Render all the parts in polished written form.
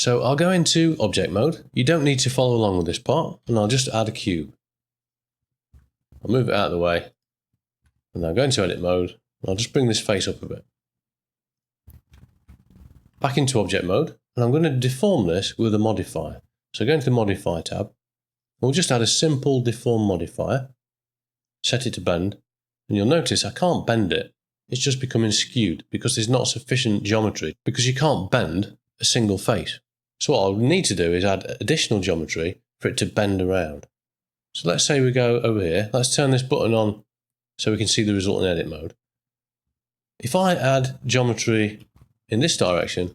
So I'll go into object mode. You don't need to follow along with this part, and I'll just add a cube. I'll move it out of the way, and I'll go into edit mode, and I'll just bring this face up a bit. Back into object mode, and I'm going to deform this with a modifier. So go into the modify tab, we'll just add a simple deform modifier, set it to bend, and you'll notice I can't bend it. It's just becoming skewed because there's not sufficient geometry, because you can't bend a single face. So what I'll need to do is add additional geometry for it to bend around. So let's say we go over here. Let's turn this button on so we can see the result in edit mode. If I add geometry in this direction,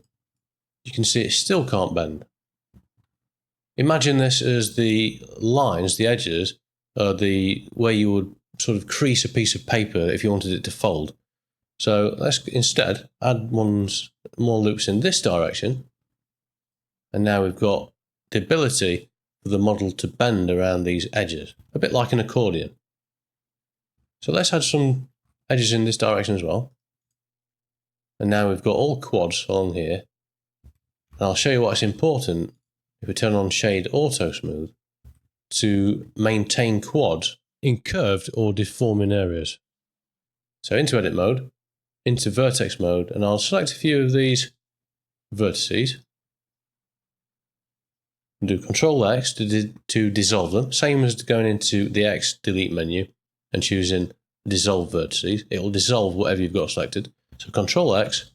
you can see it still can't bend. Imagine this as the lines, the edges, are the where you would sort of crease a piece of paper if you wanted it to fold. So let's instead add more loops in this direction. And now we've got the ability for the model to bend around these edges, a bit like an accordion. So let's add some edges in this direction as well. And now we've got all quads along here. And I'll show you what's important if we turn on Shade Auto Smooth to maintain quads in curved or deforming areas. So into edit mode, into vertex mode, and I'll select a few of these vertices. And do Control X to dissolve them, same as going into the X delete menu and choosing dissolve vertices. It will dissolve whatever you've got selected. So Control X,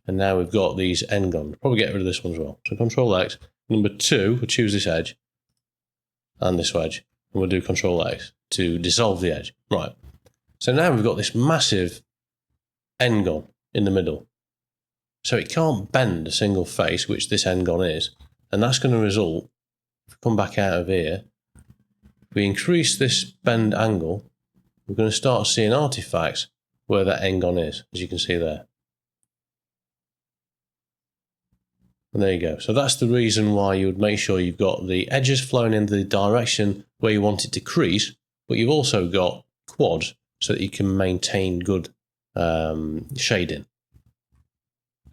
and now we've got these end gone. Probably get rid of this one as well. So Control X, number 2, we'll choose this edge and this edge, and we'll do Control X to dissolve the edge. Right. So now we've got this massive end gone in the middle. So it can't bend a single face, which this end gone is. And that's going to result, if we come back out of here, if we increase this bend angle, we're going to start seeing artifacts where that end gone is, as you can see there. And there you go. So that's the reason why you would make sure you've got the edges flowing in the direction where you want it to crease, but you've also got quads so that you can maintain good shading.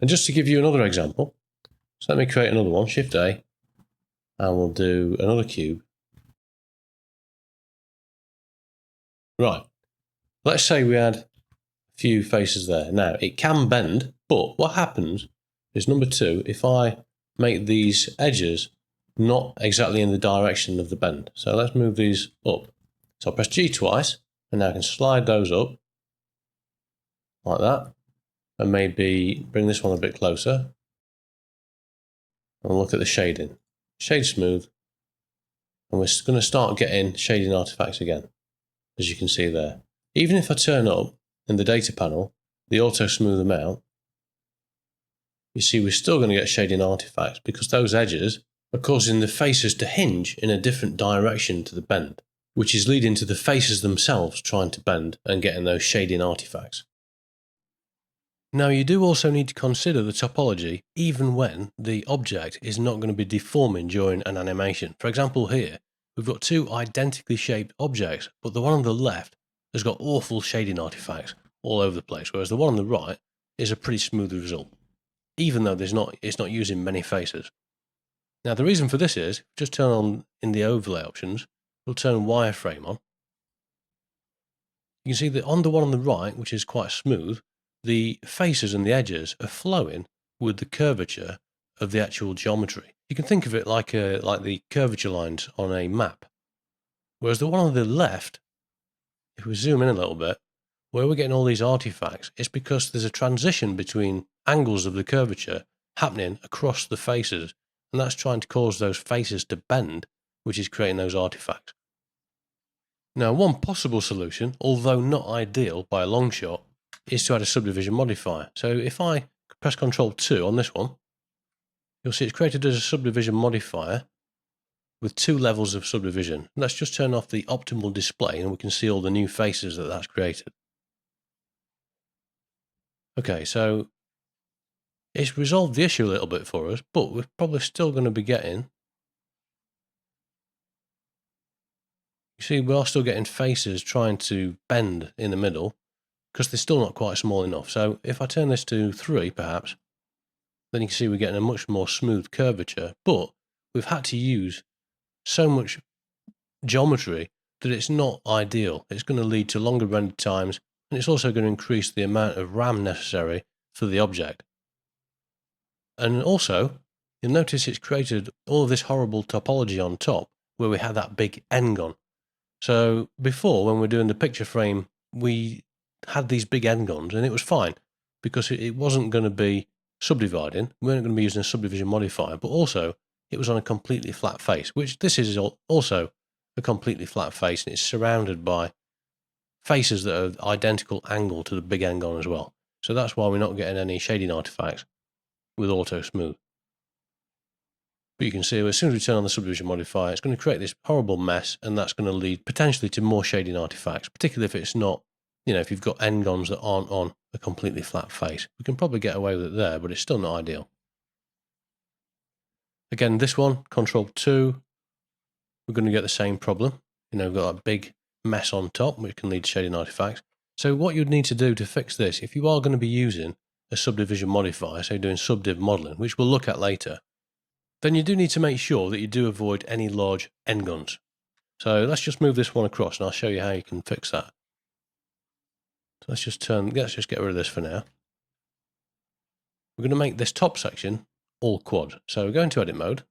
And just to give you another example, so let me create another one, Shift A, and we'll do another cube. Right, let's say we add a few faces there. Now, it can bend, but what happens is number 2, if I make these edges not exactly in the direction of the bend. So let's move these up. So I'll press G twice, and now I can slide those up, like that, and maybe bring this one a bit closer. And look at the shading. Shade smooth. And we're going to start getting shading artifacts again, as you can see there. Even if I turn up in the data panel, the auto smooth amount, you see we're still going to get shading artifacts because those edges are causing the faces to hinge in a different direction to the bend, which is leading to the faces themselves trying to bend and getting those shading artifacts. Now you do also need to consider the topology even when the object is not going to be deforming during an animation. For example here, we've got 2 identically shaped objects, but the one on the left has got awful shading artifacts all over the place, whereas the one on the right is a pretty smooth result, even though it's not using many faces. Now the reason for this is, just turn on in the overlay options, we'll turn wireframe on. You can see that on the one on the right, which is quite smooth, the faces and the edges are flowing with the curvature of the actual geometry. You can think of it like the curvature lines on a map. Whereas the one on the left, if we zoom in a little bit, where we're getting all these artifacts, it's because there's a transition between angles of the curvature happening across the faces, and that's trying to cause those faces to bend, which is creating those artifacts. Now, one possible solution, although not ideal by a long shot, is to add a subdivision modifier. So if I press Ctrl 2 on this one, you'll see it's created as a subdivision modifier with 2 levels of subdivision. Let's just turn off the optimal display and we can see all the new faces that that's created. Okay, so it's resolved the issue a little bit for us, but we're probably still going to be getting, you see, we are still getting faces trying to bend in the middle, because they're still not quite small enough. So if I turn this to 3 perhaps, then you can see we're getting a much more smooth curvature, but we've had to use so much geometry that it's not ideal. It's going to lead to longer render times, and it's also going to increase the amount of RAM necessary for the object. And also, you'll notice it's created all of this horrible topology on top where we had that big n-gon. So before, when we were doing the picture frame, we had these big n-gons, and it was fine because it wasn't going to be subdividing. We weren't going to be using a subdivision modifier, but also it was on a completely flat face, which this is also a completely flat face, and it's surrounded by faces that are identical angle to the big n-gon as well. So that's why we're not getting any shading artifacts with auto smooth. But you can see as soon as we turn on the subdivision modifier, it's going to create this horrible mess, and that's going to lead potentially to more shading artifacts, particularly if it's not, if you've got n-gons that aren't on a completely flat face. We can probably get away with it there, but it's still not ideal. Again, this one, Control 2, we're going to get the same problem. We've got that big mess on top, which can lead to shading artifacts. So what you'd need to do to fix this, if you are going to be using a subdivision modifier, so doing subdiv modeling, which we'll look at later, then you do need to make sure that you do avoid any large n-gons. So let's just move this one across, and I'll show you how you can fix that. So let's just get rid of this for now. We're going to make this top section all quad. So we're going to edit mode.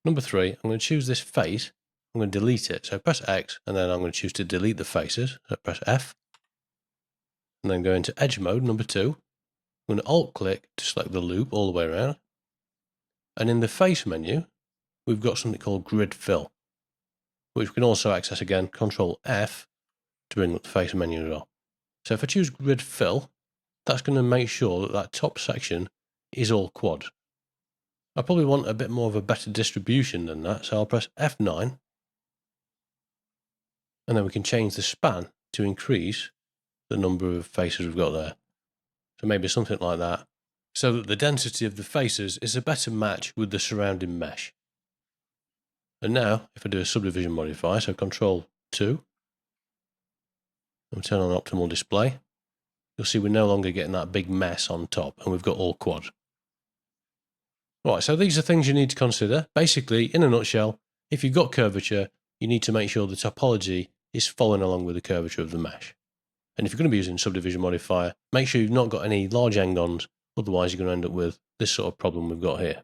Number 3, I'm going to choose this face. I'm going to delete it. So press X, and then I'm going to choose to delete the faces. So press F. And then go into edge mode, number 2. I'm going to alt click to select the loop all the way around. And in the face menu, we've got something called grid fill, which we can also access again, Control F, to bring up the face menu as well. So if I choose grid fill, that's going to make sure that that top section is all quad. I probably want a bit more of a better distribution than that, so I'll press F9, and then we can change the span to increase the number of faces we've got there. So maybe something like that, so that the density of the faces is a better match with the surrounding mesh. And now, if I do a subdivision modifier, so Control 2, and turn on optimal display, you'll see we're no longer getting that big mess on top, and we've got all quad. Right, so these are things you need to consider. Basically, in a nutshell, if you've got curvature, you need to make sure the topology is following along with the curvature of the mesh. And if you're going to be using subdivision modifier, make sure you've not got any large n-gons, otherwise you're going to end up with this sort of problem we've got here.